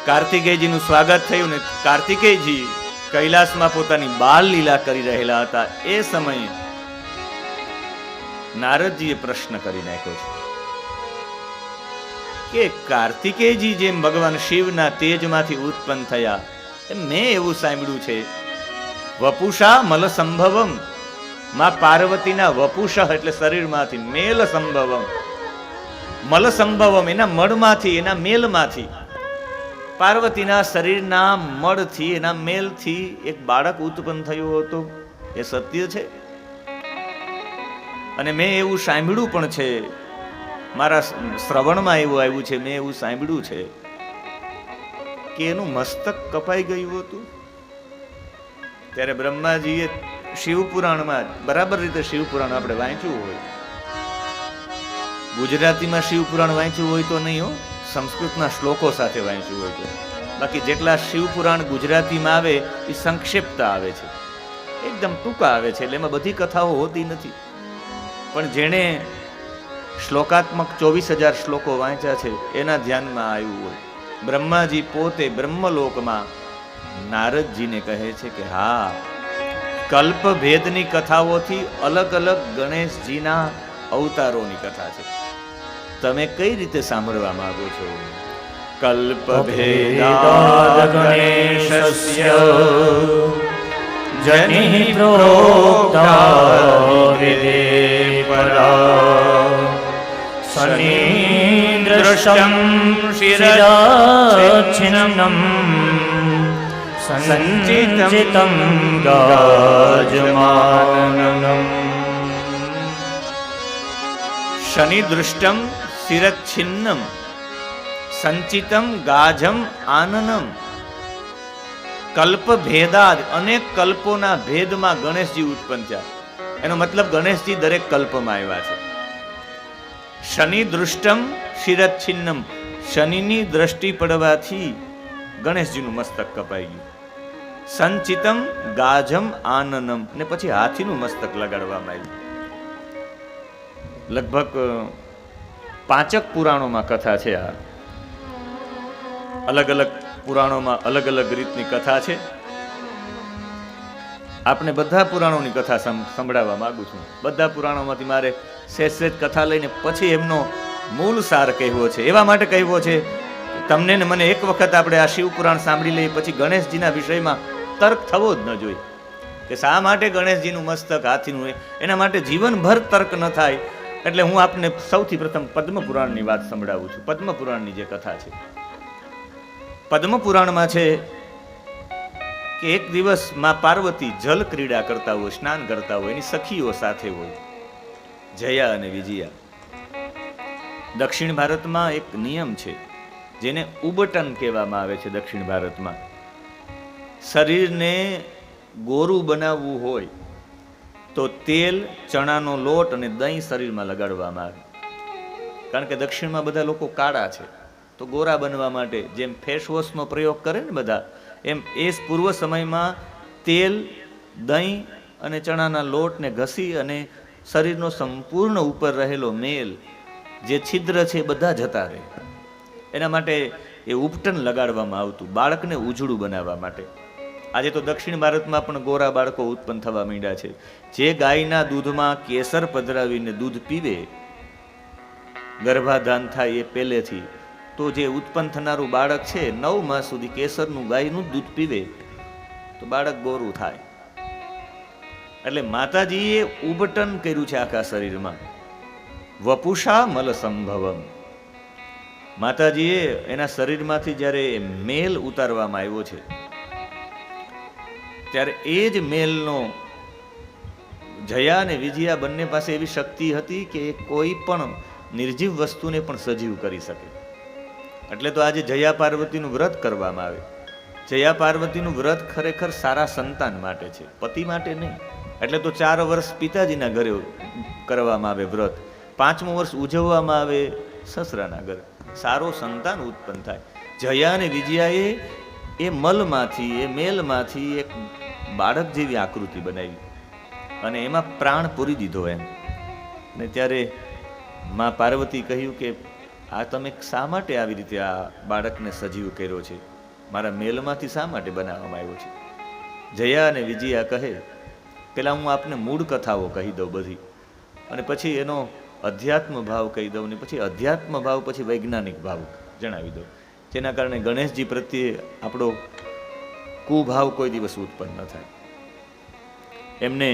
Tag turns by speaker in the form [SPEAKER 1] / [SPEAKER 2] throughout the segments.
[SPEAKER 1] કાર્તિકેયજીનું સ્વાગત થયું ને કાર્તિકેયજી કૈલાસમાં પોતાની બાલ લીલા કરી રહેલા હતા. એ સમયે નારદજીએ પ્રશ્ન કરી નાખ્યો છે કે કાર્તિકેયજી જેમ ભગવાન શિવના તેજમાંથી ઉત્પન્ન થયા, મેં એવું સાંભળ્યું છે વપુષા મલ સંભવમ, માં પાર્વતીના વપુષા એટલે શરીરમાંથી, મેલ સંભવમ મલ સંભવમ એના મળમાંથી, એના મેલમાંથી, પાર્વતીના શરીરના મળથી, એના મેલથી એક બાળક ઉત્પન્ન થયું હતું. એ સત્ય છે. અને મેં એવું સાંભળ્યું પણ છે, મારા શ્રવણમાં એવું આવ્યું છે, મેં એવું સાંભળ્યું છે કે એનું મસ્તક કપાઈ ગયું હતું. ત્યારે બ્રહ્માજીએ શિવપુરાણમાં, બરાબર રીતે શિવપુરાણ આપણે વાંચ્યું હોય, ગુજરાતીમાં શિવપુરાણ વાંચ્યું હોય તો નહીં હો, સંસ્કૃતના શ્લોકો સાથે વાંચ્યું હોય તો. બાકી જેટલા શિવપુરાણ ગુજરાતીમાં આવે એ સંક્ષિપ્ત આવે છે, એકદમ ટૂંકા આવે છે, એટલે એમાં બધી કથાઓ હોતી નથી. પણ જેણે શ્લોકાત્મક 24,000 શ્લોકો વાંચ્યા છે એના ધ્યાનમાં આવ્યું હોય. બ્રહ્માજી પોતે બ્રહ્મલોકમાં નારદજીને કહે છે કે હા, કલ્પ ભેદની કથાઓથી અલગ અલગ ગણેશજીના અવતારોની કથા છે. તમે કઈ રીતે સાંભળવા માંગો છો? કલ્પ ભેદાદ ગણેશસ્ય જનિ પ્રોક્તા વિદે પરા સનિદ્રશમ શિરચ્છિન્નમ સંચિતમ ગાજમાનનમ. શનિદૃષ્ટમ શિરચ્છિન્નમ સંચિતમ ગાજમ આનનમ. કલ્પ ભેદાદ, અનેક કલ્પોના ભેદમાં ગણેશજી ઉત્પન્ન થયા. એનો મતલબ ગણેશજી દરેક કલ્પમાં આવ્યા છે. શનિ દૃષ્ટમ શિરચ્છિન્નમ, શનિની દ્રષ્ટિ પડવાથી ગણેશજીનું મસ્તક કપાઈ ગયું. સંચિતમ ગાજમ આનનમ, ને પછી હાથીનું મસ્તક લગાડવામાં આવ્યું. લગભગ 5 પુરાણોમાં કથા છે. આ અલગ અલગ પુરાણોમાં અલગ અલગ રીતની કથા છે. આપણે બધા પુરાણોની કથા સંભળાવવા માંગુ છું. બધા પુરાણોમાંથી મારે સેજ કથા લઈને પછી એમનો મૂળ સાર કહેવો છે. એવા માટે કહેવો છે તમને ને મને એક વખત આપણે આ શિવ પુરાણ સાંભળી લઈએ પછી ગણેશજીના વિષયમાં તર્ક થવો જ ન જોઈએ કે શા માટે ગણેશજીનું મસ્તક હાથીનું. એના માટે જીવનભર તર્ક ન થાય. એટલે હું આપને સૌથી પ્રથમ પદ્મ પુરાણની વાત સંભળાવું છું. પદ્મ પુરાણની જે કથા છે, પદ્મ પુરાણમાં છે કે એક દિવસ માં પાર્વતી જલ ક્રીડા કરતા હોય, સ્નાન કરતા હોય, એની સખીઓ સાથે હોય, જયા અને વિજયા. દક્ષિણ ભારતમાં એક નિયમ છે જેને ઉબટન કહેવામાં આવે છે. દક્ષિણ ભારતમાં શરીરને ગોરું બનાવવું હોય તો તેલ, ચણાનો લોટ અને દહીં શરીરમાં લગાડવામાં આવે. કારણ કે દક્ષિણમાં બધા લોકો કાળા છે, તો ગોરા બનવા માટે જેમ ફેસ વોશનો પ્રયોગ કરે ને બધા, એમ એ પૂર્વ સમયમાં તેલ, દહીં અને ચણાના લોટને ઘસી અને શરીરનો સંપૂર્ણ ઉપર રહેલો મેલ, જે છિદ્ર છે, બધા જતા રહે. એના માટે એ ઉપટન લગાડવામાં આવતું, બાળકને ઉજળું બનાવવા માટે. આજે તો દક્ષિણ ભારતમાં પણ ગોરા બાળકો ઉત્પન્ન થવા માંડ્યા છે. જે ગાયના દૂધમાં કેસર પધરાવીને દૂધ પીવે, ગર્ભાધાન થાય એ પહેલેથી, તો જે ઉત્પન્ન થનારું બાળક છે 9 માસ સુધી કેસરનું, ગાયનું દૂધ પીવે તો બાળક ગોરું થાય. એટલે માતાજીએ ઉબટન કર્યું છે આખા શરીરમાં. વપુષા મલ સંભવમ, માતાજીએ એના શરીરમાંથી જ્યારે મેલ ઉતારવામાં આવ્યો છે ત્યારે એ જ મેલનો જયા અને વિજયા બંને પાસે એવી શક્તિ હતી કે કોઈ પણ નિર્જીવ વસ્તુને પણ સજીવ કરી શકે. એટલે તો આજે જયા પાર્વતીનું વ્રત કરવામાં આવે. જયા પાર્વતીનું વ્રત ખરેખર સારા સંતાન માટે છે, પતિ માટે નહીં. એટલે તો 4 વર્ષ પિતાજીના ઘરે કરવામાં આવે વ્રત, 5મું વર્ષ ઉજવવામાં આવે સસરાના ઘરે, સારો સંતાન ઉત્પન્ન થાય. જયા અને વિજયાએ એ મલમાંથી, એ મેલમાંથી એક બાળક જેવી આકૃતિ બનાવી અને એમાં પ્રાણ પૂરી દીધો એમ. ને ત્યારે માં પાર્વતી કહ્યું કે આ તમે શા માટે આવી રીતે આ બાળકને સજીવ કર્યો છે, મારા મેલમાંથી શા માટે બનાવવામાં આવ્યો છે? જયા અને વિજયા કહે, પેલા હું આપને મૂળ કથાઓ કહી દઉં બધી, અને પછી એનો અધ્યાત્મ ભાવ કહી દઉં, ને પછી અધ્યાત્મ ભાવ પછી વૈજ્ઞાનિક ભાવ જણાવી દઉં, જેના કારણે ગણેશજી પ્રત્યે આપણો કુભાવ કોઈ દિવસ ઉત્પન્ન ન થાય. એમને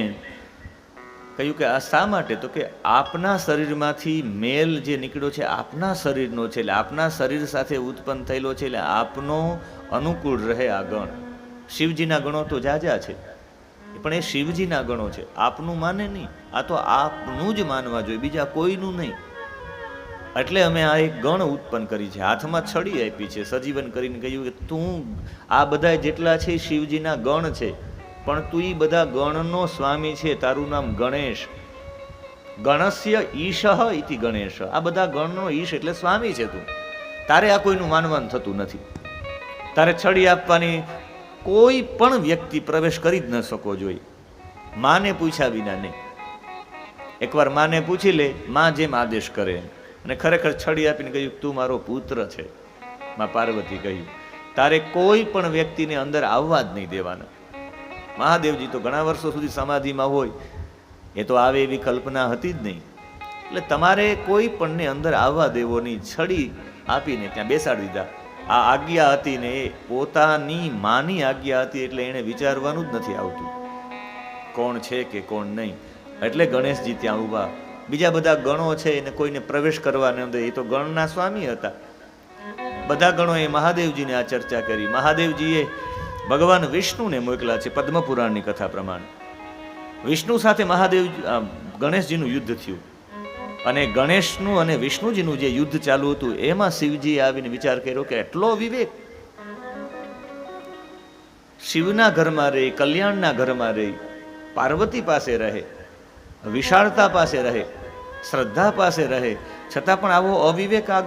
[SPEAKER 1] કહ્યું કે આ શા માટે? તો કે આપના શરીરમાંથી મેલ જે નીકળ્યો છે આપના શરીરનો છે, એટલે આપના શરીર સાથે ઉત્પન્ન થયેલો છે, એટલે આપનો અનુકૂળ રહે આ ગણ. શિવજીના ગણો તો જાજા છે, પણ એ શિવજીના ગણો છે, આપનું માને નહીં. આ તો આપનું જ માનવા જોઈએ, બીજા કોઈનું નહીં. એટલે અમે આ એક ગણ ઉત્પન્ન કરી છે, હાથમાં છડી આપી છે, સજીવન કરીને કહ્યું કે તું આ બધા જેટલા છે શિવજીના ગણ છે, પણ તું એ બધા ગણનો સ્વામી છે, તારું નામ ગણેશ. ગણસ્ય ઈશ ઇતિ ગણેશ. આ બધા ગણનો ઈશ એટલે સ્વામી છે તું. તારે આ કોઈનું માનવાનું થતું નથી. તારે છડી આપવાની કોઈ પણ વ્યક્તિ પ્રવેશ કરી જ ન શકો જોઈએ, માને પૂછ્યા વિના નહીં. એકવાર માને પૂછી લે, માં જેમ આદેશ કરે. અને ખરેખર છડી આપીને કહ્યું તું મારો પુત્ર છે. માં પાર્વતી કહ્યું તારે કોઈ પણ વ્યક્તિને અંદર આવવા જ નહીં દેવાના. મહાદેવજી તો ઘણા વર્ષો સુધી સમાધિમાં હોય, એ તો આવે એવી કલ્પના હતી જ નહીં. એટલે તમારે કોઈ પણને અંદર આવવા દેવો નહીં. છડી આપીને ત્યાં બેસાડી દીધા. આ આજ્ઞા હતી ને એ પોતાની માની આજ્ઞા હતી, એટલે એને વિચારવાનું જ નથી આવતું કોણ છે કે કોણ નહીં. એટલે ગણેશજી ત્યાં ઊભા. બીજા બધા ગણો છે એને કોઈને પ્રવેશ કરવા ન દે, એ તો ગણના સ્વામી હતા. બધા ગણોએ મહાદેવજીને આ ચર્ચા કરી. મહાદેવજીએ ભગવાન વિષ્ણુને મોકલા છે. પદ્મપુરાણની કથા પ્રમાણે વિષ્ણુ સાથે મહાદેવ ગણેશજીનું યુદ્ધ થયું, અને ગણેશનું અને વિષ્ણુજીનું જે યુદ્ધ ચાલુ હતું એમાં શિવજીએ આવીને વિચાર કર્યો કે એટલો વિવેક, શિવના ઘરમાં રહી, કલ્યાણના ઘરમાં રહી, પાર્વતી પાસે રહે, વિશાળતા પાસે રહે, શ્રદ્ધા પાસે રહે, છતાં પણ આવો અવિવેક આ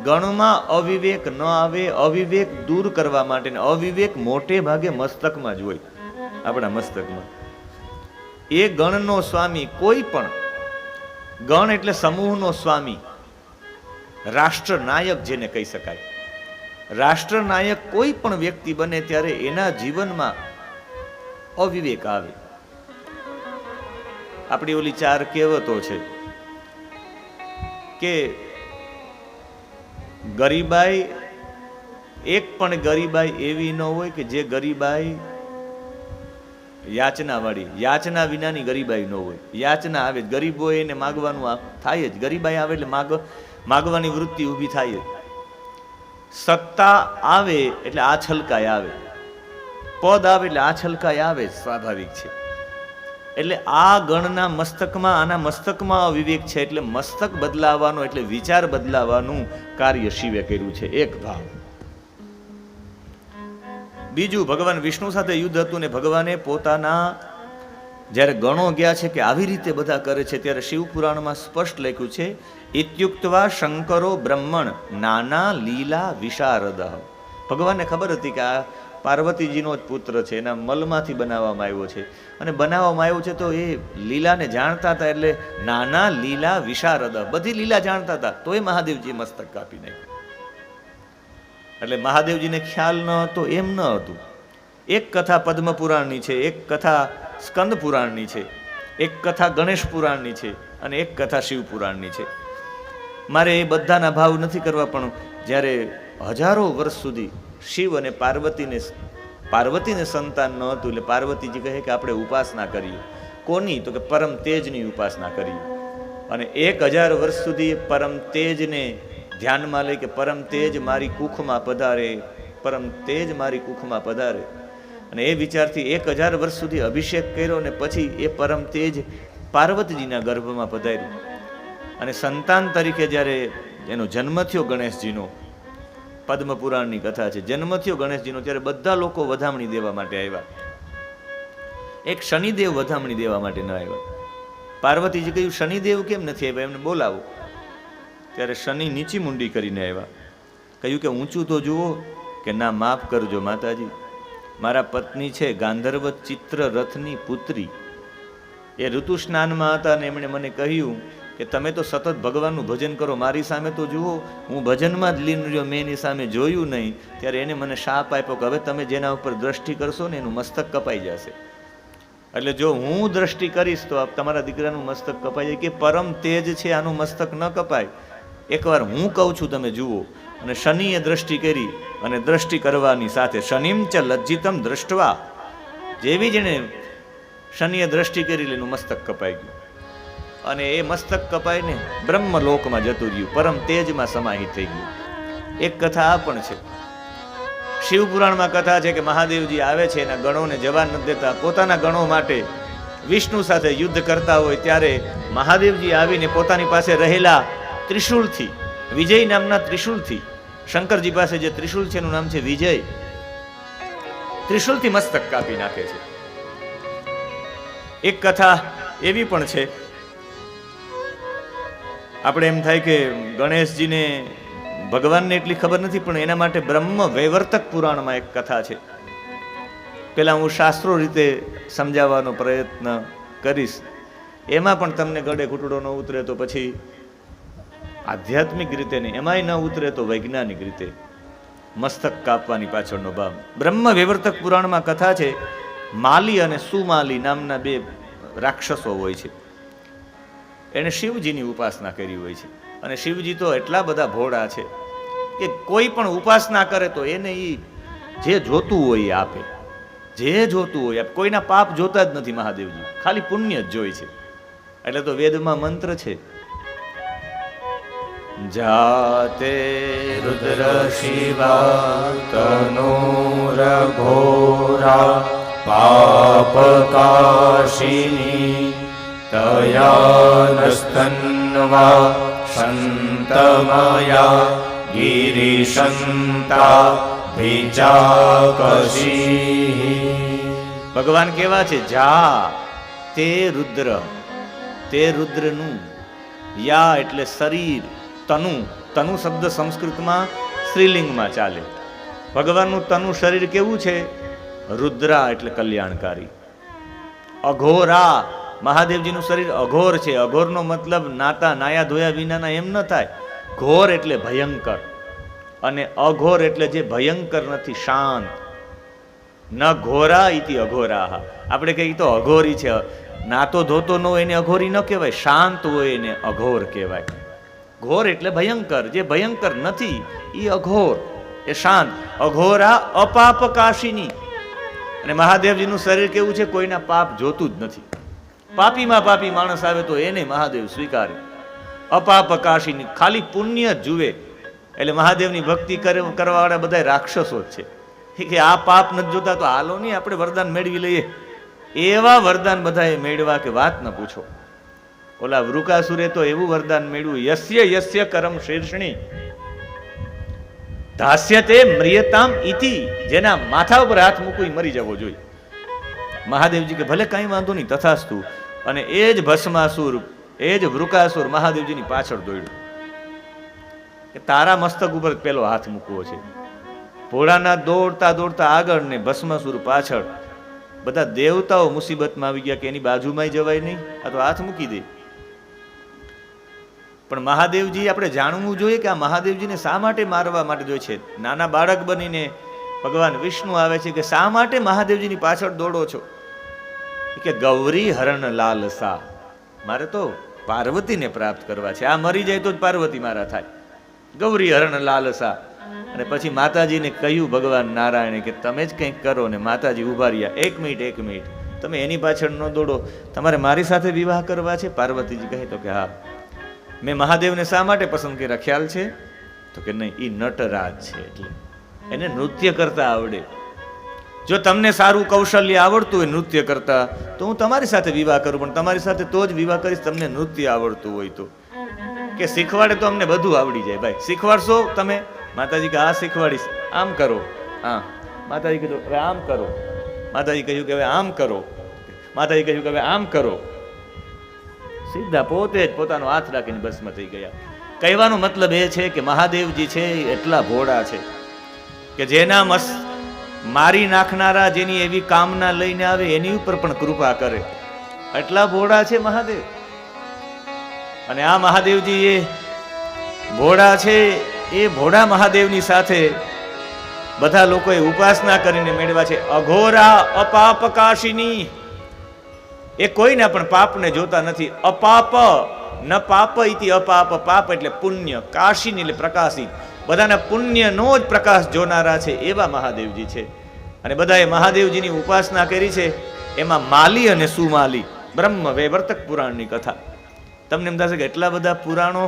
[SPEAKER 1] ગણમાં અવિવેક ન આવે. અવિવેક દૂર કરવા માટે અવિવેક મોટે ભાગે મસ્તકમાં જ હોય, આપણા મસ્તકમાં. એ ગણનો સ્વામી કોઈ પણ ગણ એટલે સમૂહનો સ્વામી, રાષ્ટ્રનાયક જેને કહી શકાય. રાષ્ટ્રનાયક કોઈ પણ વ્યક્તિ બને ત્યારે એના જીવનમાં અવિવેક આવે. આપણી ઓલી 4 કહેવતો છે કે ગરીબાઈ, એક પણ ગરીબાઈ એવી ન હોય કે જે ગરીબાઈ યાચના વાળી, યાચના વિનાની ગરીબાઈ ન હોય. યાચના આવે, ગરીબ હોય એને માગવાનું થાય જ. ગરીબાઈ આવે એટલે માગવાની વૃત્તિ ઊભી થાય જ. સત્તા આવે એટલે આ છલકાય આવે, પદ આવે એટલે આ છલકાય આવે, સ્વાભાવિક છે. એટલે આ ગણના મસ્તકમાં, આના મસ્તકમાં અવિવેક છે, એટલે મસ્તક બદલાવાનો એટલે વિચાર બદલાવાનું કાર્ય શિવે કર્યું છે. એક ભાવ. બીજું, ભગવાન વિષ્ણુ સાથે યુદ્ધ હતું ને ભગવાને પોતાના જ્યારે ગણો ગયા છે કે આવી રીતે બધા કરે છે, ત્યારે શિવ પુરાણમાં સ્પષ્ટ લખ્યું છે ઇત્યુક્તવા શંકરો બ્રહ્મણ નાના લીલા વિશારદ. ભગવાનને ખબર હતી કે આ પાર્વતીજીનો જ પુત્ર છે, એના મલમાંથી બનાવવામાં આવ્યો છે, અને બનાવવામાં આવ્યો છે તો એ લીલાને જાણતા હતા, એટલે નાના લીલા વિશારદ, બધી લીલા જાણતા હતા, તો એ મહાદેવજી મસ્તક કાપી નાખ્યું. એટલે મહાદેવજીને ખ્યાલ ન હતો એમ ન હતું. એક કથા પદ્મ પુરાણની છે, એક કથા સ્કંદ પુરાણની છે, એક કથા ગણેશ પુરાણની છે, અને એક કથા શિવ પુરાણની છે. મારે એ બધાના ભાવ નથી કરવા, પણ જ્યારે હજારો વર્ષ સુધી શિવ અને પાર્વતીને સંતાન ન હતું, એટલે પાર્વતીજી કહે કે આપણે ઉપાસના કરીએ. કોની? તો કે પરમ તેજની ઉપાસના કરીએ. અને 1000 વર્ષ સુધી પરમ તેજને ધ્યાનમાં લઈ કે પરમ તેજ મારી કુખમાં પધારે, પરમ તેજ મારી કુખમાં પધારે. અને એ વિચારથી 1000 વર્ષ સુધી અભિષેક કર્યો, અને પછી એ પરમ તેજ પાર્વતીજીના ગર્ભમાં પધાર્યું. અને સંતાન તરીકે જ્યારે એનો જન્મ થયો ગણેશજીનો, પદ્મ પુરાણની કથા છે, જન્મ થયો ગણેશજીનો, ત્યારે બધા લોકો વધામણી દેવા માટે આવ્યા. એક શનિદેવ વધામણી દેવા માટે ન આવ્યા. પાર્વતીજી કહ્યું શનિદેવ કેમ નથી આવ્યા, એમને બોલાવો. ત્યારે શનિ નીચી મુંડી કરીને આવ્યા. કહ્યું કે ઊંચું તો જુઓ. કે ના, માફ કરજો માતાજી, મારા પત્ની છે ગાંધર્વ ચિત્ર રથની પુત્રી, એ ઋતુ સ્નાનમાં હતા, અને એમણે મને કહ્યું કે કે તમે તો સતત ભગવાનનું ભજન કરો, મારી સામે તો જુઓ, હું ભજનમાં જ લીન રહ્યો, મેં એની સામે જોયું નહીં. ત્યારે એને મને શાપ આપ્યો કે હવે તમે જેના ઉપર દ્રષ્ટિ કરશો ને એનું મસ્તક કપાઈ જશે. એટલે જો હું દ્રષ્ટિ કરીશ તો તમારા દીકરાનું મસ્તક કપાઈ જાય. કે પરમ તેજ છે, આનું મસ્તક ન કપાય. એકવાર હું કહું છું, તમે જુઓ. અને શનિએ દ્રષ્ટિ કરી, અને દ્રષ્ટિ કરવાની સાથે શનિમ ચ લજ્જિતમ દ્રષ્ટવા, જેવી જેને શનિએ દ્રષ્ટિ કરી એનું મસ્તક કપાઈ ગયું. અને એ મસ્તક કપાઈને બ્રહ્મલોકમાં જતું રહ્યું, પરમ તેજમાં સમાહિત થઈ ગયું. એક કથા આ પણ છે. શિવપુરાણમાં કથા છે કે મહાદેવજી આવે છે, એના ગણોને જવા નથી દેતા. પોતાના ગણો માટે વિષ્ણુ સાથે યુદ્ધ કરતા હોય ત્યારે મહાદેવજી આવીને પોતાની પાસે રહેલા ત્રિશુલથી, વિજય નામના ત્રિશુલથી, શંકરજી પાસે જે ત્રિશુલ છે એનું નામ છે વિજય, ત્રિશુલથી મસ્તક કાપી નાખે છે. એક કથા એવી પણ છે, આપણે એમ થાય કે ગણેશજીને ભગવાનને એટલી ખબર નથી, પણ એના માટે બ્રહ્મ વૈવર્તક પુરાણમાં એક કથા છે. પેલા હું શાસ્ત્રો રીતે સમજાવવાનો પ્રયત્ન કરીશ, એમાં પણ તમને ગળે ઘૂંટડો ન ઉતરે તો પછી આધ્યાત્મિક રીતે નહીં, એમાંય ન ઉતરે તો વૈજ્ઞાનિક રીતે મસ્તક કાપવાની પાછળનો ભાવ. બ્રહ્મ વૈવર્તક પુરાણમાં કથા છે, માલી અને સુમાલી નામના બે રાક્ષસો હોય છે. એણે શિવજીની ઉપાસના કરી હોય છે. અને શિવજી તો એટલા બધા ભોળા છે કે કોઈ પણ ઉપાસના કરે તો એને એ જે જોતું હોય એ આપે, જે જોતું હોય. કોઈના પાપ જોતા જ નથી મહાદેવજી, ખાલી પુણ્ય જ જોઈ છે. એટલે તો વેદમાં મંત્ર છે, જાતે રુદ્ર શિવા તનોર ઘોરા પાપકાશિની તયાનસ્તન્વા સંતમયા ગિરિશંતા વિચાકશી. ભગવાન કેવા છે? જા તે રુદ્ર, તે રુદ્રનું, યા એટલે શરીર, તનુ, તનુ શબ્દ સંસ્કૃતમાં સ્ત્રીલિંગમાં ચાલે. ભગવાનનું તનુ શરીર કેવું છે? રુદ્રા એટલે કલ્યાણકારી. અઘોરા, મહાદેવજીનું શરીર અઘોર છે. અઘોરનો મતલબ નાતા નાયા ધોયા વિનાના એમ ન થાય. ઘોર એટલે ભયંકર, અને અઘોર એટલે જે ભયંકર નથી, શાંત. ન ઘોરા ઇતિ અઘોરાહ. આપણે કહીએ તો અઘોરી છે, નાતો ધોતો ન હોય એને અઘોરી ન કહેવાય, શાંત હોય એને અઘોર કહેવાય. ઘોર એટલે ભયંકર, જે ભયંકર નથી એ અઘોર, એ શાંત. અઘોરા અપાપકાશિની. અને મહાદેવજીનું શરીર કેવું છે? કોઈના પાપ જોતું જ નથી. પાપીમાં પાપી માણસ આવે તો એને મહાદેવ સ્વીકારે. અપાપકાશિની, ખાલી પુણ્ય જ જુએ. એટલે મહાદેવની ભક્તિ કરવાવાળા બધા રાક્ષસો જ છે કે આ પાપ નથી જોતા તો હાલો નહીં આપણે વરદાન મેળવી લઈએ. એવા વરદાન બધાએ મેળવા કે વાત ન પૂછો. ઓલા વૃકાસુરે તો એવું વરદાન મેળવ્યું, યસ્ય યસ્ય કરમ શીર્ષણી ધાસ્યતે મ્રિયતામ ઇતિ. જેના માથા ઉપર હાથ મૂકવું મરી જવો જોઈએ. મહાદેવજી કે ભલે કઈ વાંધો નહીં, તથાસ્તુ. અને એ જ ભસ્માસુર, એ જ વૃકાસુર મહાદેવજીની પાછળ દોડ્યું કે તારા મસ્તક ઉપર પેલો હાથ મૂકવો છે. ભોળાનાથ દોડતા દોડતા આગળ ને ભસ્માસુર પાછળ. બધા દેવતાઓ મુસીબતમાં આવી ગયા કે એની બાજુમાં જવાય નહીં, આ તો હાથ મૂકી દે. પણ મહાદેવજી, આપણે જાણવું જોઈએ કે આ મહાદેવજીને શા માટે મારવા માટે જોઈએ છે. નાના બાળક બનીને ભગવાન વિષ્ણુ આવે છે કે શા માટે મહાદેવજીની પાછળ દોડો છો? કે ગૌરી હરણ લાલસા, મારે તો પાર્વતીને પ્રાપ્ત કરવા છે. આ મરી જાય તો જ પાર્વતી મારા થાય. ગૌરી હરણ લાલસા. અને પછી માતાજીને કહ્યું ભગવાન નારાયણે કે તમે જ કંઈક કરો. ને માતાજી ઉભા રહ્યા, એક મિનિટ, તમે એની પાછળ ન દોડો, તમારે મારી સાથે વિવાહ કરવા છે? પાર્વતીજી કહે તો કે હા. મેં મહાદેવને શા માટે પસંદ કર્યા ખ્યાલ છે? તો કે નહીં, એ નટરાજ છે, એટલે એને નૃત્ય કરતા આવડે. જો તમને સારું કૌશલ્ય આવડતું હોય નૃત્ય કરતા તો હું તમારી સાથે વિવાહ કરું, પણ તમારી સાથે તો જ વિવાહ કરીશ તમને નૃત્ય આવડતું હોય તો. કે શીખવાડે તો અમને બધું આવડી જાય. ભાઈ શીખવાડશો તમે? માતાજી કે હા શીખવાડીશ. આમ કરો, હા. માતાજી કીધું હવે આમ કરો. માતાજી કહ્યું કે હવે આમ કરો. માતાજી કહ્યું કે હવે આમ કરો. સીધા પોતે જ પોતાનો હાથ રાખીને ભસ્મ થઈ ગયા. કહેવાનો મતલબ એ છે કે મહાદેવજી છે એટલા ભોળા છે કે જેના મારી નાખનારા, જેની એવી કામના લઈને આવે એની ઉપર પણ કૃપા કરે. એટલા ભોળા છે મહાદેવ. અને આ મહાદેવજી એ ભોળા છે, એ ભોળા મહાદેવની સાથે બધા લોકોએ ઉપાસના કરીને મેળવ્યા છે અઘોરા અપાપ કાશિની. એ કોઈના પણ પાપને જોતા નથી. અપાપ ન પાપ ઇતિ અપાપ, પાપ એટલે પુણ્ય, કાશિની એટલે પ્રકાશિત, બધાના પુણ્યનો જ પ્રકાશ જોનારા છે એવા મહાદેવજી છે. અને બધાએ મહાદેવજીની ઉપાસના કરી છે. એમાં માલી અને સુમાલી બ્રહ્મ વૈવર્તક પુરાણની કથા. તમને એમ થશે કે એટલા બધા પુરાણો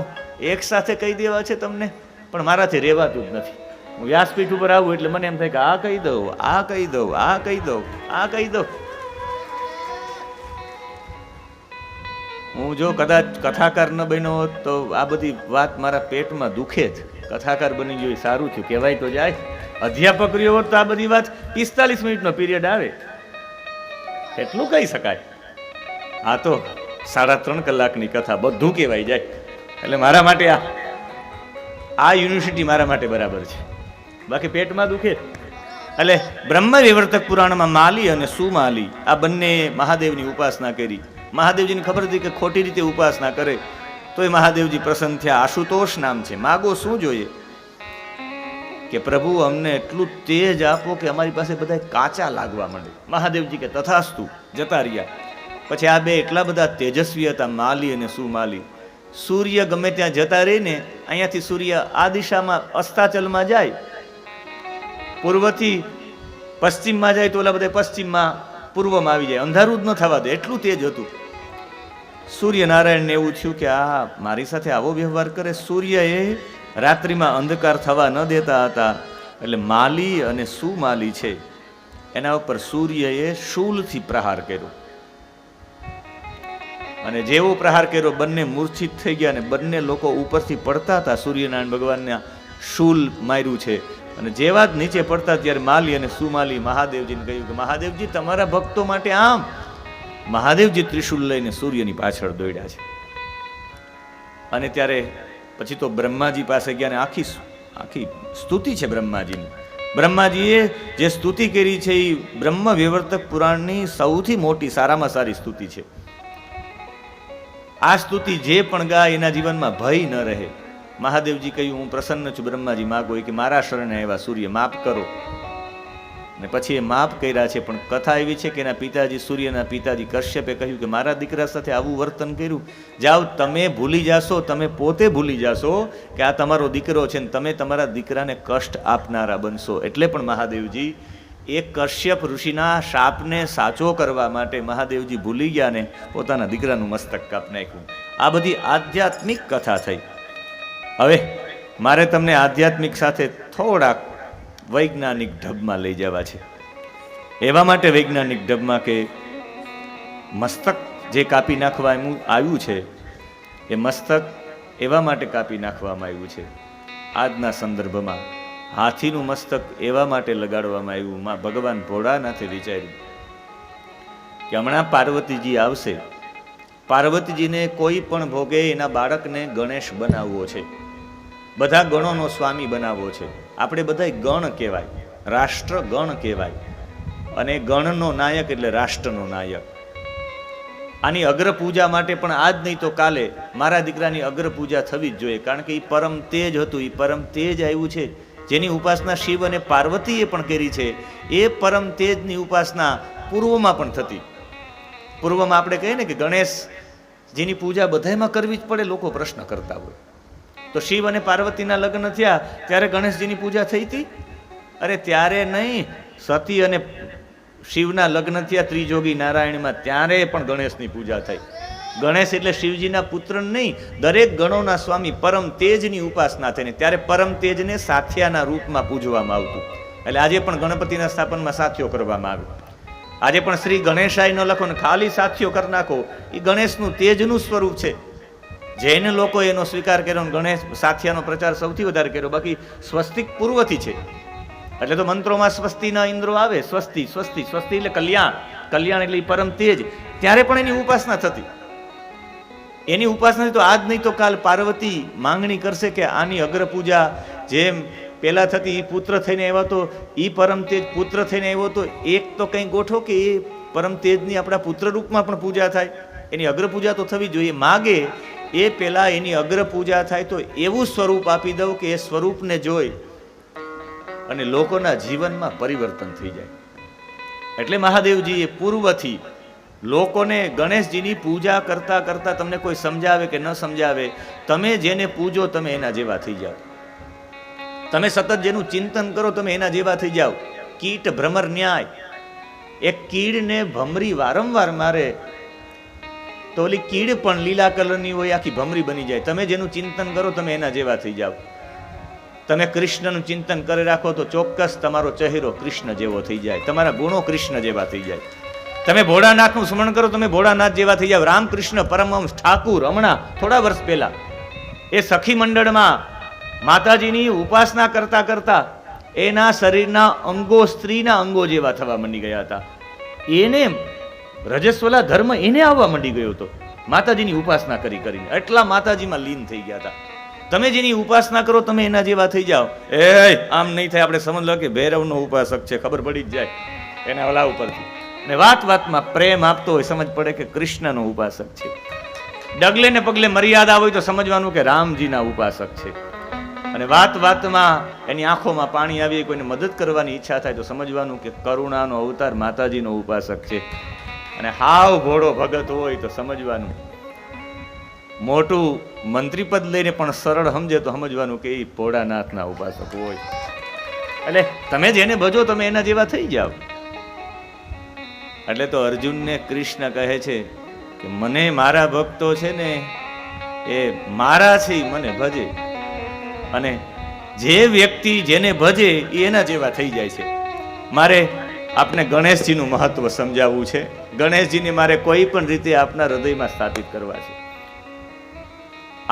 [SPEAKER 1] એક સાથે કહી દેવા છે તમને, પણ મારાથી રહેવાતું જ નથી. હું વ્યાસપીઠ ઉપર આવું એટલે મને એમ થાય કે આ કહી દઉં, આ કહી દઉં, આ કહી દઉં, આ કહી દઉં. હું જો કદાચ કથાકાર ન બન્યો હોત તો આ બધી વાત મારા પેટમાં દુખે જ. કથાકાર બની ગયો એ સારું થયું, કહેવાય તો જાય. અધ્યાપક રહ્યો હોત તો આ બધી વાત 45 મિનિટનો પીરિયડ આવે, એટલું કહી શકાય. આ તો 3.5 કલાકની કથા, બધું કહેવાય જાય. એટલે મારા માટે આ યુનિવર્સિટી મારા માટે બરાબર છે, બાકી પેટમાં દુખે. એટલે બ્રહ્મ વિવર્તક પુરાણમાં માલી અને સુમાલી આ બંને મહાદેવની ઉપાસના કરી. મહાદેવજીને ખબર હતી કે ખોટી રીતે ઉપાસના કરે તો એ મહાદેવજી પ્રસન્ન થયા. આશુતોષ નામ છે. માગો શું જોઈએ? કે પ્રભુ અમને એટલું તેજ આપો કે અમારી પાસે બધા કાચા લાગવા માંડે. મહાદેવજી કે તથાસ્તુ, જતા રહ્યા. પછી આ બે એટલા બધા તેજસ્વી હતા, માલી અને સુમાલી. સૂર્ય ગમે ત્યાં જતા રહીને, અહીંયાથી સૂર્ય આ દિશામાં અસ્તાચલમાં જાય, પૂર્વથી પશ્ચિમમાં જાય તો ઓલા બધા પશ્ચિમમાં પૂર્વમાં આવી જાય, અંધારું જ ન થવા દે, એટલું તેજ હતું. સૂર્યનારાયણને એવું થયું કે આ મારી સાથે આવો વ્યવહાર કરે. સૂર્યએ રાત્રિમાં અંધકાર થવા ન દેતા હતા, એટલે માલી અને સુમાલી છે એના ઉપર સૂર્યએ શૂલથી પ્રહાર કર્યો. અને જેવો પ્રહાર કર્યો બંને મૂર્છિત થઈ ગયા, અને બંને લોકો ઉપરથી પડતા હતા. સૂર્યનારાયણ ભગવાનના શૂલ માર્યું છે, અને જેવા જ નીચે પડતા ત્યારે માલી અને સુમાલી મહાદેવજીને કહ્યું કે મહાદેવજી તમારા ભક્તો માટે આમ. મહાદેવજી ત્રિશૂલ લઈને સૂર્યની પાછળ દોડ્યા છે. અને ત્યારે પછી તો બ્રહ્માજી પાસે ગયા, ને આખી સ્તુતિ છે બ્રહ્માજીની. બ્રહ્માજીએ જે સ્તુતિ કરી છે એ બ્રહ્મ વિવર્તક પુરાણની સૌથી મોટી, સારામાં સારી સ્તુતિ છે. આ સ્તુતિ જે પણ ગાય એના જીવનમાં ભય ન રહે. મહાદેવજી કહ્યું હું પ્રસન્ન છું. બ્રહ્માજી માગો કે મારા શરણે આવ્યા સૂર્ય માફ કરો. ને પછી એ માફ કર્યા છે. પણ કથા એવી છે કે એના પિતાજી, સૂર્યના પિતાજી કશ્યપે કહ્યું કે મારા દીકરા સાથે આવું વર્તન કર્યું, જાઓ તમે ભૂલી જાશો, તમે પોતે ભૂલી જાશો કે આ તમારો દીકરો છે, ને તમે તમારા દીકરાને કષ્ટ આપનારા બનશો. એટલે પણ મહાદેવજી એ કશ્યપ ઋષિના શાપને સાચો કરવા માટે મહાદેવજી ભૂલી ગયા ને પોતાના દીકરાનું મસ્તક કાપ નાખ્યું. આ બધી આધ્યાત્મિક કથા થઈ. હવે મારે તમને આધ્યાત્મિક સાથે થોડાક વૈજ્ઞાનિક ઢબમાં લઈ જવા છે. એવા માટે વૈજ્ઞાનિક ઢબમાં કે મસ્તક જે કાપી નાખવામાં આવ્યું છે, એ મસ્તક એવા માટે કાપી નાખવામાં આવ્યું છે આજના સંદર્ભમાં. હાથીનું મસ્તક એવા માટે લગાડવામાં આવ્યું, ભગવાન ભોળાનાથે વિચાર્યું કે હમણાં પાર્વતીજી આવશે, પાર્વતીજીને કોઈ પણ ભોગે એના બાળકને ગણેશ બનાવવો છે, બધા ગણોનો સ્વામી બનાવવો છે. આપણે બધા ગણ કહેવાય, રાષ્ટ્ર ગણ કહેવાય, અને ગણનો નાયક એટલે રાષ્ટ્રનો નાયક. આની અગ્ર પૂજા માટે પણ આજ નહીં તો કાલે મારા દીકરાની અગ્ર પૂજા થવી જ જોઈએ, કારણ કે એ પરમ તેજ હતું. એ પરમ તેજ આવ્યું છે જેની ઉપાસના શિવ અને પાર્વતીએ પણ કરી છે. એ પરમ તેજની ઉપાસના પૂર્વમાં પણ થતી. પૂર્વમાં આપણે કહીએ ને કે ગણેશ જેની પૂજા બધામાં કરવી જ પડે, લોકો પ્રશ્ન કરતા હોય. તો શિવ અને પાર્વતીના લગ્ન થયા ત્યારે ગણેશજીની પૂજા થઈ હતી? અરે ત્યારે નહીં, સતી અને શિવના લગ્ન થયા ત્રિજોગી નારાયણમાં, ત્યારે પણ ગણેશની પૂજા થઈ. ગણેશ એટલે શિવજીના પુત્ર નહીં, દરેક ગણોના સ્વામી, પરમ તેજની ઉપાસના થઈને ત્યારે પરમ તેજને સાથિયાના રૂપમાં પૂજવામાં આવતું. એટલે આજે પણ ગણપતિના સ્થાપનમાં સાથિયો કરવામાં આવે. આજે પણ શ્રી ગણેશાય ન લખો ને ખાલી સાથિયો કરી નાખો, એ ગણેશનું તેજનું સ્વરૂપ છે. જૈન લોકો એનો સ્વીકાર કર્યો, ગણેશ સાથિયાનો પ્રચાર સૌથી વધારે કર્યો. બાકી સ્વસ્તિક પૂર્વથી છે. એટલે તો મંત્રોમાં સ્વસ્તિના ઇન્દ્રો આવે, સ્વસ્તિ સ્વસ્તિ સ્વસ્તિ એટલે કલ્યાણ, કલ્યાણ એટલે પરમ તેજ. ત્યારે પણ એની ઉપાસના થતી. એની ઉપાસના તો આજ નહીં તો કાલ પાર્વતી માંગણી કરશે કે આની અગ્ર પૂજા જેમ પહેલા થતી, એ પુત્ર થઈને આવ્યો તો, એ પરમ તેજ પુત્ર થઈને આવ્યો તો, એક તો કંઈ ગોઠો કે એ પરમ તેજની આપણા પુત્ર રૂપમાં પણ પૂજા થાય. એની અગ્ર પૂજા તો થવી જોઈએ. માગે એ પહેલા એની અગ્ર પૂજા થાય તો એવું સ્વરૂપ આપી દઉં કે એ સ્વરૂપને જોઈ અને લોકોના જીવનમાં પરિવર્તન થઈ જાય. એટલે મહાદેવજીએ પૂર્વથી લોકોને ગણેશજીની પૂજા કરતા કરતા તમને કોઈ સમજાવે કે ન સમજાવે, તમે જેને પૂજો તમે એના જેવા થઈ જાઓ. તમે સતત જેનું ચિંતન કરો તમે એના જેવા થઈ જાઓ. કીટ ભ્રમર ન્યાય. એક કીડને ભમરી વારંવાર મારે તો ઓલી કીડ પણ લીલા કલરની હોય, આખી ભમરી બની જાય. તમે જેનું ચિંતન કરો તમે એના જેવા થઈ જાઓ. તમે કૃષ્ણનું ચિંતન કરી રાખો તો ચોક્કસ તમારો ચહેરો કૃષ્ણ જેવો થઈ જાય, તમારા ગુણો કૃષ્ણ જેવા થઈ જાય. તમે ભોળાનાથનું સ્મરણ કરો તમે ભોળાનાથ જેવા થઈ જાવ. રામકૃષ્ણ પરમહંસ ઠાકુર હમણાં થોડા વર્ષ પહેલા એ સખી મંડળમાં માતાજીની ઉપાસના કરતા કરતા એના શરીરના અંગો સ્ત્રીના અંગો જેવા થવા માંડી ગયા હતા. એને રજસ્વલા ધર્મ એને આવવા માંડી ગયો હતો માતાજીની ઉપાસના કરી કરીને. એટલા માતાજીમાં લીન થઈ ગયા હતા. તમે જેની ઉપાસના કરો તમે એના જેવા થઈ જાઓ. આમ નહીં થાય, આપણે સમજ લો કે ભૈરવનો ઉપાસક છે, ખબર પડી જ જાય એના ઓલા ઉપરથી. ને વાત વાતમાં પ્રેમ આપતો હોય સમજ પડે કે કૃષ્ણનો ઉપાસક છે. ડગલે ને પગલે મર્યાદા હોય તો સમજવાનું કે રામજીના ઉપાસક છે. અને વાત વાતમાં એની આંખોમાં પાણી આવી, કોઈને મદદ કરવાની ઈચ્છા થાય તો સમજવાનું કે કરુણાનો અવતાર માતાજીનો ઉપાસક છે. અને હાવ ભોળો ભગત હોય તો સમજવાનું, મોટું મંત્રીપદ લઈને પણ સરળ સમજે તો સમજવાનું કે એ ભોળાનાથના ઉપાસક હોય. એટલે તમે જેને ભજો તમે એના જેવા થઈ જાઓ. એટલે તો અર્જુનને કૃષ્ણ કહે છે કે મને મારા ભક્તો છે ને એ મારા છે મને ભજે, અને જે વ્યક્તિ જેને ભજે એ એના જેવા થઈ જાય છે. મારે આપને ગણેશજીનું મહત્વ સમજાવવું છે. ગણેશજીને મારે કોઈ પણ રીતે આપના હૃદયમાં સ્થાપિત કરવા છે.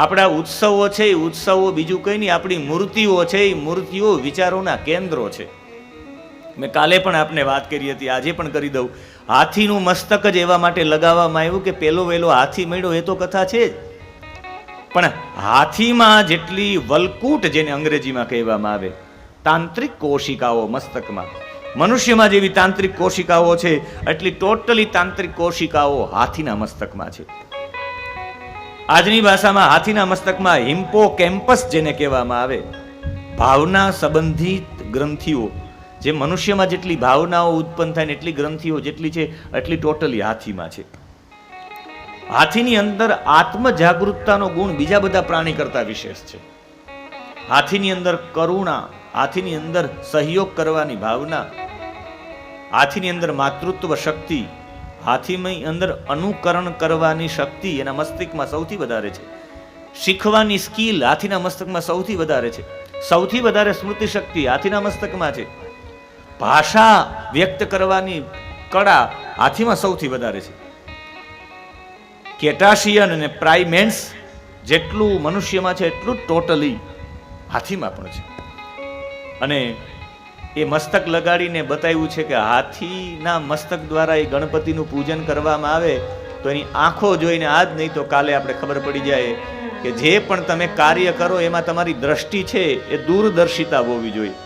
[SPEAKER 1] આપણા ઉત્સવો છે એ ઉત્સવો બીજું કંઈ નહીં, આપણી મૂર્તિઓ છે એ મૂર્તિઓ વિચારોના કેન્દ્રો છે. મેં કાલે પણ આપને વાત કરી હતી, આજે પણ કરી દઉં. હાથીનું મસ્તક જ એવા માટે લગાવવામાં આવ્યું કે પેલો વેલો હાથી મળ્યો એ તો કથા છે જ, પણ હાથીમાં જેટલી વલ્કૂટ જેને અંગ્રેજીમાં કહેવામાં આવે, તાંત્રિક કોશિકાઓ મસ્તકમાં, મનુષ્યમાં જેવી તાંત્રિક કોશિકાઓ છે એટલી ટોટલી તાંત્રિક કોશિકાઓ હાથીના મસ્તકમાં છે. આજની ભાષામાં હાથીના મસ્તકમાં હિમ્પોકેમ્પસ જેને કહેવામાં આવે, ભાવના સંબંધિત ગ્રંથિઓ, જે મનુષ્યમાં જેટલી ભાવનાઓ ઉત્પન્ન થાય ને એટલી ગ્રંથિઓ જેટલી છે એટલી ટોટલી હાથીમાં છે. હાથીની અંદર આત્મ જાગૃતતાનો ગુણ બીજા બધા પ્રાણી કરતા વિશેષ છે. હાથીની અંદર કરુણા, હાથીની અંદર સહયોગ કરવાની ભાવના, હાથીની અંદર માતૃત્વ શક્તિ, હાથીની અંદર અનુકરણ કરવાની શક્તિ એના મસ્તિષ્કમાં સૌથી વધારે છે. શીખવાની સ્કિલ હાથીના મસ્તકમાં સૌથી વધારે છે. સૌથી વધારે સ્મૃતિ શક્તિ હાથીના મસ્તકમાં છે. ભાષા વ્યક્ત કરવાની કળા હાથીમાં સૌથી વધારે છે. કેટાશિયન અને પ્રાઇમેન્સ જેટલું મનુષ્યમાં છે એટલું ટોટલી હાથીમાં પણ છે. અને એ મસ્તક લગાડીને બતાવ્યું છે કે હાથીના મસ્તક દ્વારા એ ગણપતિનું પૂજન કરવામાં આવે તો એની આંખો જોઈને આજ નહીં તો કાલે આપણે ખબર પડી જાય કે જે પણ તમે કાર્ય કરો એમાં તમારી દ્રષ્ટિ છે એ દૂરદર્શિતા હોવી જોઈએ.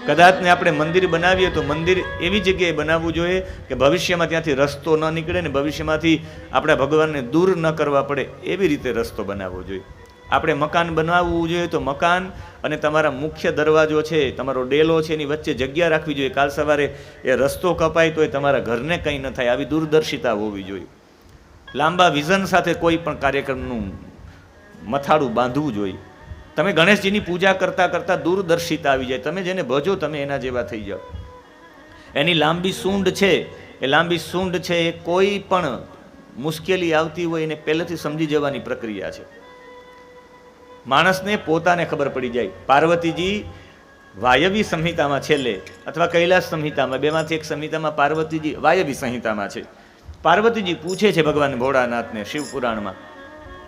[SPEAKER 1] કદાચ ને આપણે મંદિર બનાવીએ તો મંદિર એવી જગ્યાએ બનાવવું જોઈએ કે ભવિષ્યમાં ત્યાંથી રસ્તો ન નીકળે ને ભવિષ્યમાંથી આપણા ભગવાનને દૂર ન કરવા પડે એવી રીતે રસ્તો બનાવવો જોઈએ. આપણે મકાન બનાવવું જોઈએ તો મકાન અને તમારા મુખ્ય દરવાજો છે, તમારો ડેલો છે, એની વચ્ચે જગ્યા રાખવી જોઈએ. કાલ સવારે એ રસ્તો કપાય તો એ તમારા ઘરને કંઈ ન થાય, આવી દૂરદર્શિતા હોવી જોઈએ. લાંબા વિઝન સાથે કોઈ પણ કાર્યક્રમનું મથાળું બાંધવું જોઈએ. તમે ગણેશજીની પૂજા કરતા કરતા દૂરદર્શિતા આવી જાય. તમે જેને ભજો તમે એના જેવા થઈ જાઓ. એની લાંબી સૂંઢ છે, એ લાંબી સૂંઢ છે એ કોઈ પણ મુશ્કેલી આવતી હોય એને પહેલેથી સમજી જવાની પ્રક્રિયા છે. માણસને પોતાને ખબર પડી જાય. પાર્વતીજી વાયવી સંહિતામાં છેલ્લે અથવા કૈલાસ સંહિતામાં, બેમાંથી એક સંહિતામાં પાર્વતીજી વાયવી સંહિતામાં છે. પાર્વતીજી પૂછે છે ભગવાન ભોળાનાથને શિવ પુરાણમાં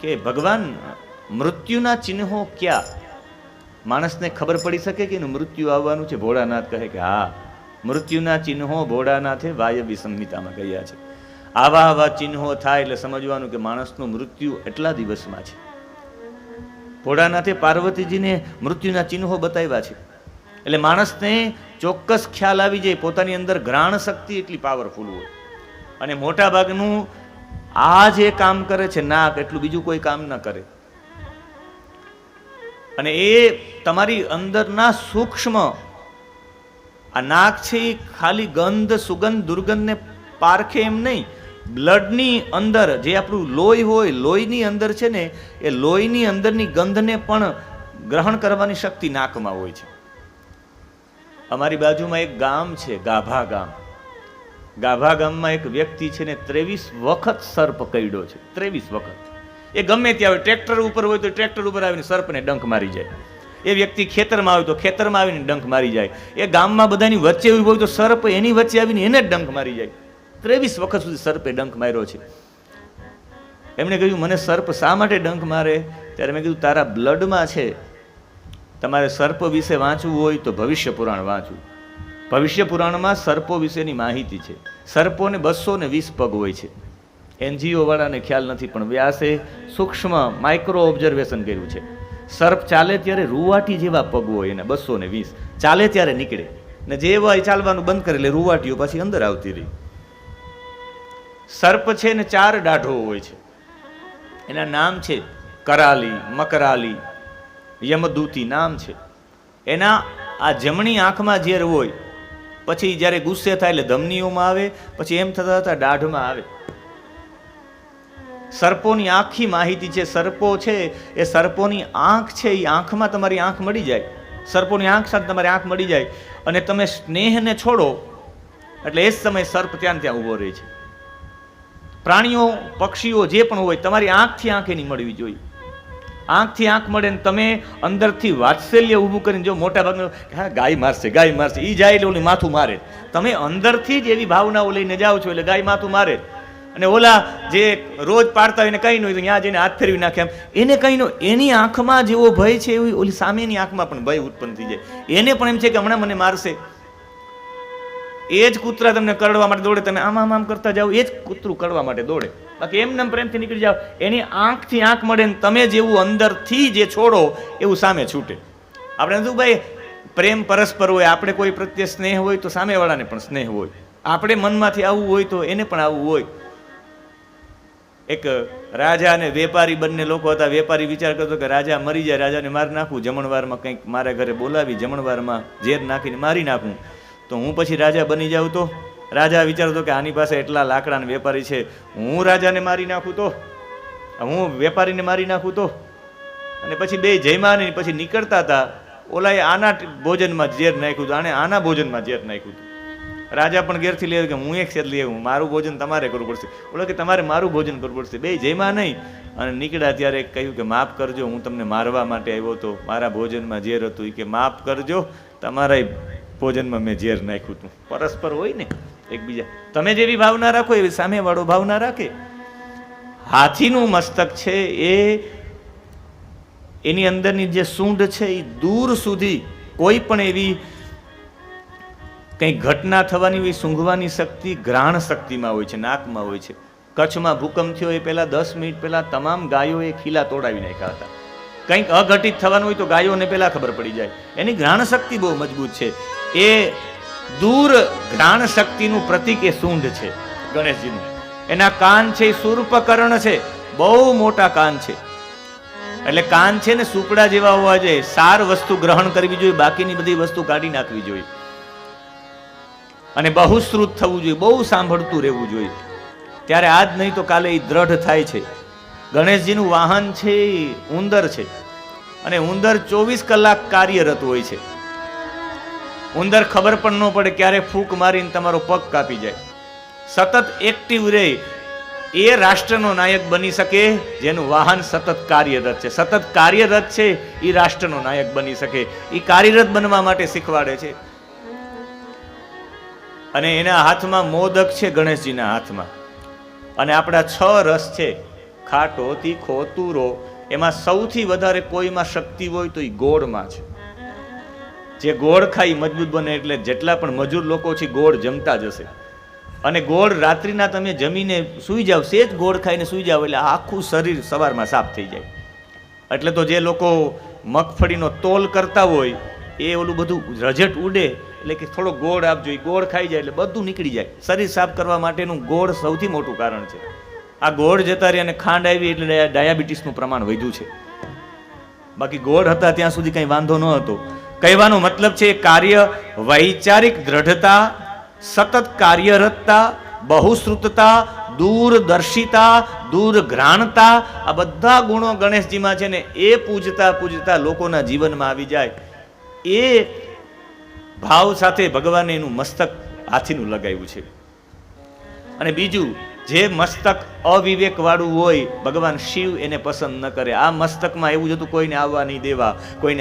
[SPEAKER 1] કે ભગવાન મૃત્યુના ચિહ્નો ક્યાં? માણસને ખબર પડી શકે કે એનું મૃત્યુ આવવાનું છે? ભોળાનાથ કહે કે હા, મૃત્યુના ચિહ્નો ભોળાનાથે વાયવી સંહિતામાં કહ્યા છે. આવા આવા ચિહ્નો થાય એટલે સમજવાનું કે માણસનું મૃત્યુ એટલા દિવસમાં છે. ભોળાનાથે પાર્વતીજીને મૃત્યુના ચિહ્નો બતાવ્યા છે. એટલે માણસને ચોક્કસ ખ્યાલ આવી જાય. પોતાની અંદર ઘ્રાણ શક્તિ એટલી પાવરફુલ હોય અને મોટા ભાગનું આ જે કામ કરે છે નાક, એટલું બીજું કોઈ કામ ન કરે. અને એ તમારી અંદરના સૂક્ષ્મ આ નાક છે એ ખાલી ગંધ, સુગંધ, દુર્ગંધને પારખે એમ નહીં, બ્લડની અંદર જે આપણું લોહી હોય, લોહીની અંદર છે ને, એ લોહીની અંદરની ગંધને પણ ગ્રહણ કરવાની શક્તિ નાકમાં હોય છે. અમારી બાજુમાં એક ગામ છે, ગાભા ગામ. ગાભા ગામમાં એક વ્યક્તિ છે ને 23 વખત સર્પ કરડ્યો છે. 23 વખત. એ ગમે ત્યાં હોય, ટ્રેક્ટર ઉપર હોય તો ટ્રેક્ટર ઉપર આવીને સર્પને ડંખ મારી જાય. એ વ્યક્તિ ખેતરમાં આવે તો ખેતરમાં આવીને ડંખ મારી જાય. એ ગામમાં બધાની વચ્ચે હોય તો સર્પ એની વચ્ચે આવીને એને જ ડંખ મારી જાય. 23 વખત સુધી સર્પે ડંખ માર્યો છે. એમણે કહ્યું, મને સર્પ શા માટે ડંખ મારે? ત્યારે મેં કીધું, તારા બ્લડમાં છે. તમારે સર્પ વિશે વાંચવું હોય તો ભવિષ્ય પુરાણ વાંચવું. ભવિષ્ય પુરાણમાં સર્પો વિશેની માહિતી છે. સર્પોને 220 પગ હોય છે. NGO વાળાને ખ્યાલ નથી, પણ વ્યાસે સૂક્ષ્મ માઇક્રો ઓબ્ઝર્વેશન કર્યું છે. સર્પ ચાલે ત્યારે રૂવાટી જેવા પગ હોય એને, 220. ચાલે ત્યારે નીકળે ને જેવા ચાલવાનું બંધ કરે એટલે રૂવાટીઓ પાછી અંદર આવતી રહી. સર્પ છે ને 4 દાઢો હોય છે. એના નામ છે કરાલી, મકરાલી, યમદૂતી નામ છે. એના આ જમણી આંખમાં ઝેર હોય, પછી જ્યારે ગુસ્સે થાય એટલે ધમનીઓમાં આવે, પછી એમ થતા થતા દાઢમાં આવે. સર્પોની આખી માહિતી છે. સર્પો છે એ સર્પોની આંખ છે, એ આંખમાં તમારી આંખ મળી જાય. સર્પોની આંખ સાથે તમારી આંખ મળી જાય અને તમે સ્નેહને છોડો એટલે એ જ સમયે સર્પ ત્યાં ઊભો રહે છે. પ્રાણીઓ, પક્ષીઓ જે પણ હોય, તમારી આંખથી આંખ એની મળવી જોઈએ. આંખથી આંખ મળે ને તમે અંદરથી વાત્સલ્ય ઊભું કરીને, જો મોટા ભાગનો હા ગાય મારશે, ગાય મારશે, એ જાય એટલે ઓલી માથું મારે. તમે અંદરથી જ એવી ભાવનાઓ લઈને જાઓ છો એટલે ગાય માથું મારે. અને ઓલા જે રોજ પાડતા હોય એને કંઈ નહીં, ત્યાં જઈને હાથ ફેરવી નાખે, એને કંઈ ન, એની આંખમાં જેવો ભય છે એવી ઓલી સામેની આંખમાં પણ ભય ઉત્પન્ન થઈ જાય. એને પણ એમ છે કે હમણાં મને મારશે. એ જ કૂતરા તમને કરડવા માટે દોડે, તમે આમ આમ આમ કરતા જાઓ, એ જ કૂતરું કરડવા માટે દોડે. બાકી એમને પ્રેમથી નીકળી જાઓ. એની આંખથી આંખ મળે ને તમે જેવું અંદરથી જે છોડો એવું સામે છૂટે. આપણે શું ભાઈ, પ્રેમ પરસ્પર હોય, આપણે કોઈ પ્રત્યે સ્નેહ હોય તો સામેવાળાને પણ સ્નેહ હોય. આપણે મનમાંથી આવવું હોય તો એને પણ આવવું હોય. એક રાજા અને વેપારી બંને લોકો હતા. વેપારી વિચાર કરતો કે રાજા મરી જાય, રાજાને મારી નાખું, જમણવારમાં કંઈક મારા ઘરે બોલાવી જમણવારમાં ઝેર નાખીને મારી નાખું તો હું પછી રાજા બની જાઉં. તો રાજા વિચારતો કે આની પાસે એટલા લાકડાના વેપારી છે, હું રાજાને મારી નાખું તો, હું વેપારીને મારી નાખું તો. અને પછી બે જયમાં નહીં, પછી નીકળતા હતા. ઓલાએ આના ભોજનમાં ઝેર નાખ્યું હતું, આને આના ભોજનમાં ઝેર નાખ્યું હતું. રાજા પણ ઘેરથી લે કે હું એક છે લઈ આવું, મારું ભોજન તમારે કરવું પડશે. ઓલો કે તમારે મારું ભોજન કરવું પડશે. બે જયમાં નહીં. અને નીકળ્યા ત્યારે કહ્યું કે માફ કરજો, હું તમને મારવા માટે આવ્યો હતો, મારા ભોજનમાં ઝેર હતું. એ કે માફ કરજો, તમારા ભોજનમાં મેં ઝેર નાખ્યું હતું. પરસ્પર હોય ને એકબીજા. તમે જેવી ભાવના રાખો એવી સામેવાળો ભાવના રાખે. હાથીનું મસ્તક છે એ, એની અંદરની જે સૂંઢ છે એ દૂર સુધી કોઈ પણ એવી કંઈ ઘટના થવાની હોય, સૂંઘવાની શક્તિ ઘ્રાણ શક્તિમાં હોય છે, નાકમાં હોય છે. કચ્છમાં ભૂકંપ થયો એ પહેલા 10 મિનિટ પહેલા તમામ ગાયોએ ખીલા તોડાવી નાખ્યા હતા. કંઈક અઘટિત થવાનું હોય તો ગાયોને પહેલા ખબર પડી જાય. એની ઘ્રાણ શક્તિ બહુ મજબૂત છે. એ દૂર ઘ્રાણ શક્તિનું પ્રતીક એ સૂંઢ છે ગણેશજીનું. એના કાન છે એ શૂર્પકર્ણ છે, બહુ મોટા કાન છે. એટલે કાન છે ને સુપડા જેવા હોવા જોઈએ. સાર વસ્તુ ગ્રહણ કરવી જોઈએ, બાકીની બધી વસ્તુ કાઢી નાખવી જોઈએ. અને બહુશ્રુત થવું જોઈએ, બહુ સાંભળતું રહેવું જોઈએ. ત્યારે આજ નહીં તો કાલે એ દ્રઢ થાય છે. ગણેશજીનું વાહન છે ઉંદર છે, અને ઉંદર 24 કલાક કાર્યરત હોય છે. ઉંદર ખબર પણ ન પડે ક્યારે ફૂંક મારીને તમારો પગ કાપી જાય. સતત એક્ટિવ રહે એ રાષ્ટ્રનો નાયક બની શકે જેનું વાહન સતત કાર્યરત છે. સતત કાર્યરત છે એ રાષ્ટ્રનો નાયક બની શકે. એ કાર્યરત બનવા માટે શીખવાડે છે. અને એના હાથમાં મોદક છે, ગણેશજીના હાથમાં. અને આપણા 6 રસ છે, ખાટો, તીખો, તુરો. એમાં સૌથી વધારે કોઈમાં શક્તિ હોય તો એ ગોળમાં છે. જે ગોળ ખાઈ મજબૂત બને. એટલે જેટલા પણ મજૂર લોકો છે ગોળ જમતા જશે. અને ગોળ રાત્રિના તમે જમીને સૂઈ જાવ, સેજ ગોળ ખાઈને સૂઈ જાવ એટલે આખું શરીર સવારમાં સાફ થઈ જાય. એટલે તો જે લોકો મગફળીનો તોલ કરતા હોય એ ઓલું બધું રજટ ઉડે એટલે કે થોડો ગોળ આપજો, એ ગોળ ખાઈ જાય એટલે બધું નીકળી જાય. શરીર સાફ કરવા માટેનું ગોળ સૌથી મોટું કારણ છે. આ ગોળ જતા રહી અને ખાંડ આવી એટલે ડાયાબિટીસનું પ્રમાણ વધ્યું છે. બાકી ગોળ હતા ત્યાં સુધી કંઈ વાંધો ન હતો. કહેવાનો મતલબ છે કાર્ય વૈચારિક દ્રઢતા, સતત કાર્યરતતા, બહુશ્રુતતા, દૂરદર્શિતા, દૂરઘ્રાણતા, આ બધા ગુણો ગણેશજીમાં છે ને એ પૂજતા પૂજતા લોકોના જીવનમાં આવી જાય. એ ભાવ સાથે ભગવાને એનું મસ્તક હાથીનું લગાવ્યું છે. અને બીજું, જે મસ્તક અવિવેક વાળું હોય ભગવાન શિવ એને પસંદ ન કરે. આ મસ્તકમાં એવું જ હતું, કોઈને આવવા નહીં દેવા, કોઈને